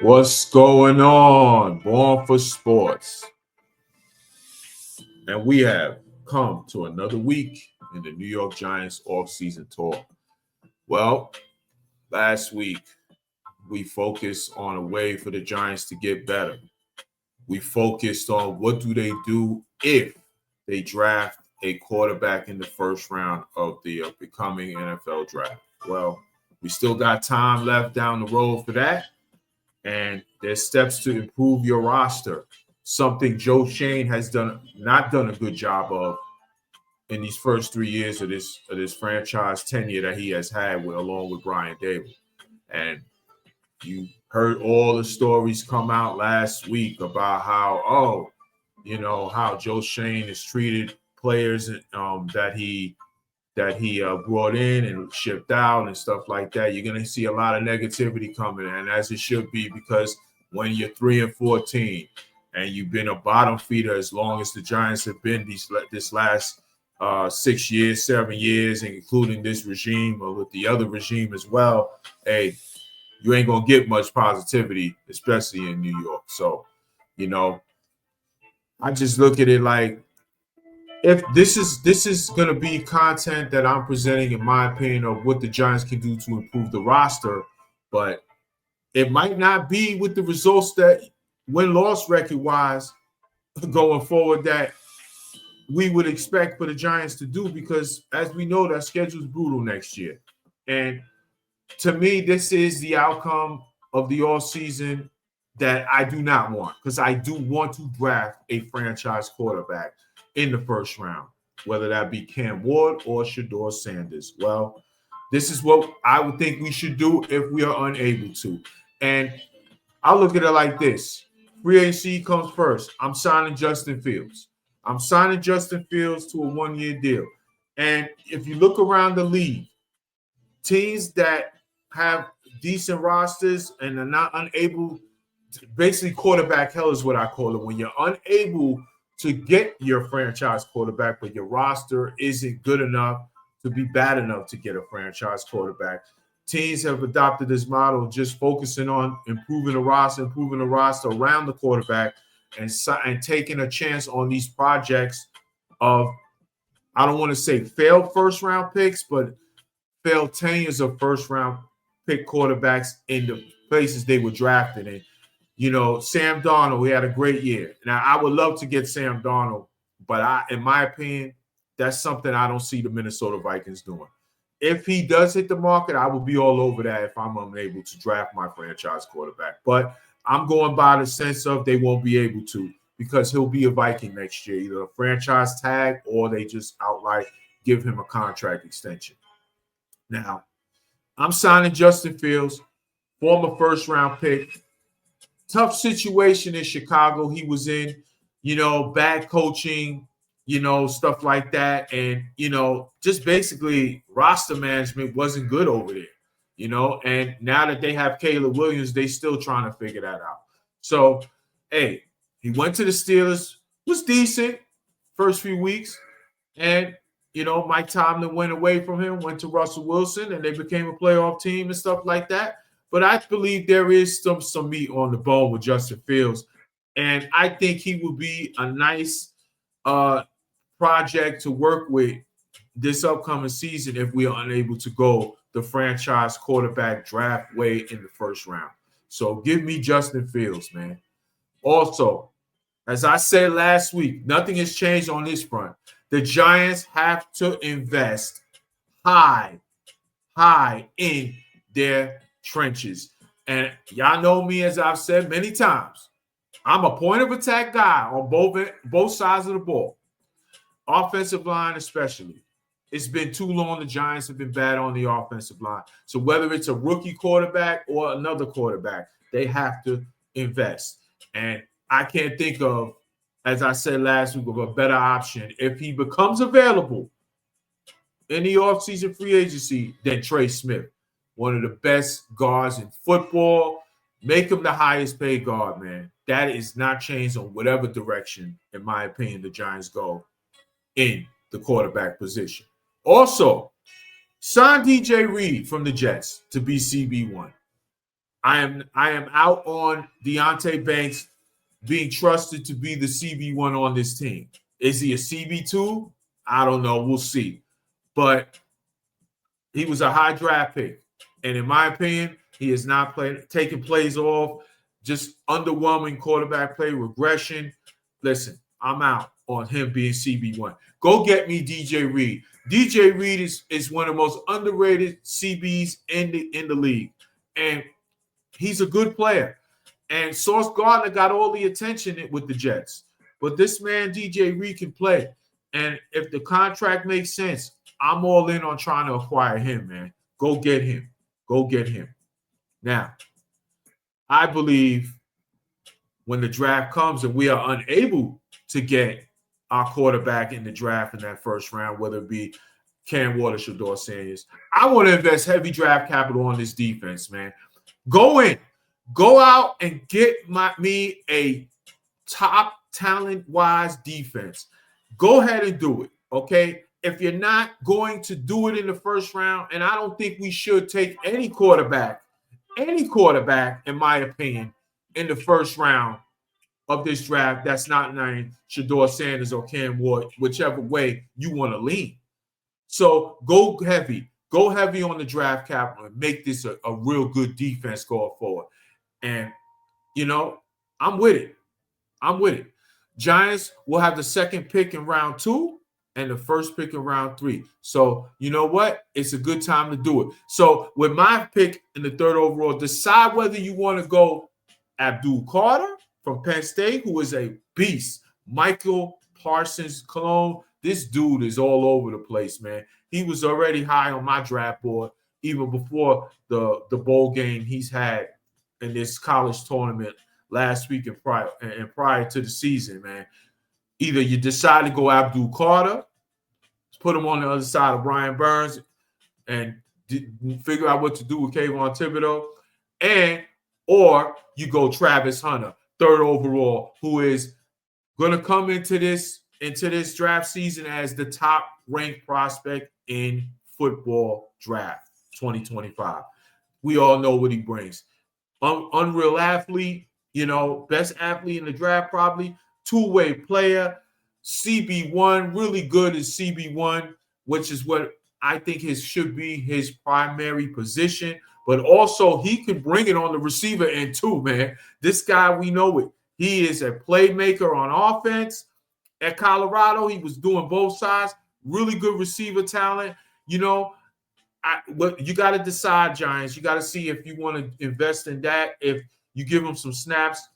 What's going on? Born for Sports. And we have come to another week in the New York Giants offseason talk. Well, last week we focused on a way for the Giants to get better. We focused on what do they do if they draft a quarterback in the first round of the becoming NFL draft. Well, we still got time left down the road for that. And there's steps to improve your roster, something Joe Schoen has not done a good job of in these first 3 years of this franchise tenure that he has had along with Brian Daboll. And you heard all the stories come out last week about how Joe Schoen has treated players that he brought in and shipped out and stuff like that. You're going to see a lot of negativity coming, and as it should be, because when you're 3-14 and you've been a bottom feeder as long as the Giants have been this last 6 years, 7 years, including this regime or with the other regime as well, hey, you ain't going to get much positivity, especially in New York. So, I just look at it like, if this is going to be content that I'm presenting, in my opinion, of what the Giants can do to improve the roster, but it might not be with the results that win-loss record-wise going forward that we would expect for the Giants to do, because as we know, that schedule is brutal next year. And to me, this is the outcome of the offseason that I do not want, because I do want to draft a franchise quarterback in the first round, whether that be Cam Ward or Shedeur Sanders. Well, this is what I would think we should do if we are unable to. And I look at it like this. Free agency comes first. I'm signing Justin Fields. I'm signing Justin Fields to a one-year deal. And if you look around the league, teams that have decent rosters and are not unable to, basically quarterback hell is what I call it, when you're unable to get your franchise quarterback, but your roster isn't good enough to be bad enough to get a franchise quarterback. Teams have adopted this model of just focusing on improving the roster around the quarterback, and taking a chance on these projects of, I don't want to say failed first-round picks, but failed tenures of first-round pick quarterbacks in the places they were drafted in. Sam Darnold, he had a great year. Now, I would love to get Sam Darnold, but in my opinion, that's something I don't see the Minnesota Vikings doing. If he does hit the market, I will be all over that if I'm unable to draft my franchise quarterback. But I'm going by the sense of they won't be able to, because he'll be a Viking next year, either a franchise tag or they just outright give him a contract extension. Now, I'm signing Justin Fields, former first-round pick. Tough situation in Chicago he was in, bad coaching, stuff like that. And, just basically roster management wasn't good over there, and now that they have Caleb Williams, they still trying to figure that out. So, hey, he went to the Steelers, was decent first few weeks. And, Mike Tomlin went away from him, went to Russell Wilson, and they became a playoff team and stuff like that. But I believe there is some meat on the bone with Justin Fields. And I think he will be a nice project to work with this upcoming season if we are unable to go the franchise quarterback draft way in the first round. So give me Justin Fields, man. Also, as I said last week, nothing has changed on this front. The Giants have to invest high in their trenches. And y'all know me, as I've said many times, I'm a point of attack guy on both sides of the ball. Offensive line especially. It's been too long the Giants have been bad on the offensive line. So whether it's a rookie quarterback or another quarterback, they have to invest. And I can't think of, as I said last week, of a better option if he becomes available in the offseason free agency than Trey Smith. One of the best guards in football. Make him the highest paid guard, man. That is not changed on whatever direction, in my opinion, the Giants go in the quarterback position. Also, sign DJ Reid from the Jets to be CB1. I am out on Deonte Banks being trusted to be the CB1 on this team. Is he a CB2? I don't know. We'll see. But he was a high draft pick. And in my opinion, he is not taking plays off. Just underwhelming quarterback play, regression. Listen, I'm out on him being CB1. Go get me DJ Reid. DJ Reid is one of the most underrated CBs in the league. And he's a good player. And Sauce Gardner got all the attention with the Jets. But this man, DJ Reid, can play. And if the contract makes sense, I'm all in on trying to acquire him, man. Go get him. Go get him. Now, I believe when the draft comes and we are unable to get our quarterback in the draft in that first round, whether it be Cam Waters, Shedeur Sanders, I want to invest heavy draft capital on this defense, man. Go in. Go out and get me a top talent-wise defense. Go ahead and do it, okay? If you're not going to do it in the first round, and I don't think we should take any quarterback, in my opinion, in the first round of this draft that's not named Shedeur Sanders or Cam Ward, whichever way you want to lean. So go heavy. Go heavy on the draft capital and make this a real good defense going forward. And, I'm with it. Giants will have the second pick in round 2 and the first pick in round 3. So, you know what? It's a good time to do it. So, with my pick in the 3rd overall, decide whether you want to go Abdul Carter from Penn State, who is a beast. Michael Parsons clone. This dude is all over the place, man. He was already high on my draft board even before the bowl game he's had in this college tournament last week and prior to the season, man. Either you decide to go Abdul Carter, put him on the other side of Brian Burns, and figure out what to do with Kayvon Thibodeau, or you go Travis Hunter, 3rd overall, who is going to come into this draft season as the top-ranked prospect in football draft 2025. We all know what he brings. Unreal athlete, best athlete in the draft probably, two-way player, CB1, really good as CB1, which is what I think should be his primary position. But also he can bring it on the receiver end too, man. This guy, we know it. He is a playmaker on offense. At Colorado, he was doing both sides. Really good receiver talent. You got to decide, Giants. You got to see if you want to invest in that. If you give him some snaps,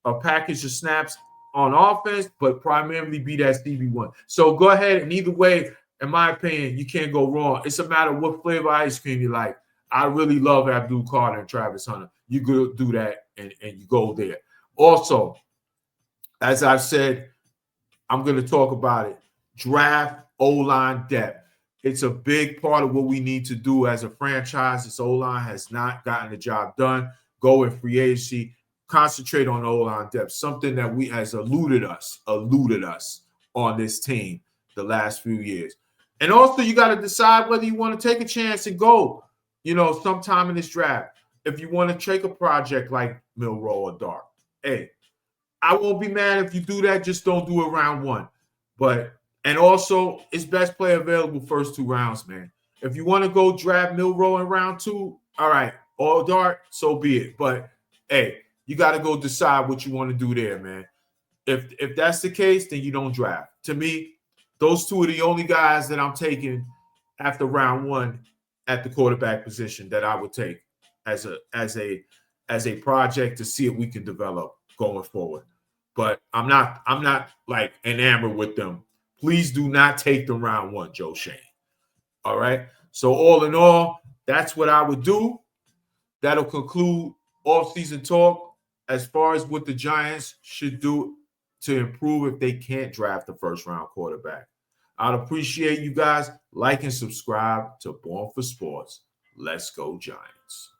a package of snaps on offense, but primarily be that CB1. So go ahead, and either way, in my opinion, you can't go wrong. It's a matter of what flavor ice cream you like. I really love Abdul Carter and Travis Hunter. You go do that, and you go there. Also, as I've said, I'm going to talk about it. Draft O-line depth. It's a big part of what we need to do as a franchise. This O-line has not gotten the job done. Go in free agency. Concentrate on O-line depth. Something that has eluded us on this team the last few years. And also, you got to decide whether you want to take a chance and go, sometime in this draft. If you want to take a project like Milroe or Dart. Hey, I won't be mad if you do that. Just don't do it round 1. And also, it's best player available first 2 rounds, man. If you want to go draft Milroe in round 2, all right, or Dart, so be it. But, hey, you got to go decide what you want to do there, man. If that's the case, then you don't draft. To me, those 2 are the only guys that I'm taking after round 1 at the quarterback position that I would take as a project to see if we can develop going forward. But I'm not like enamored with them. Please do not take them round 1, Joe Shane. All right. So all in all, that's what I would do. That'll conclude off-season talk as far as what the Giants should do to improve if they can't draft the first-round quarterback. I'd appreciate you guys like and subscribe to Born for Sports. Let's go Giants.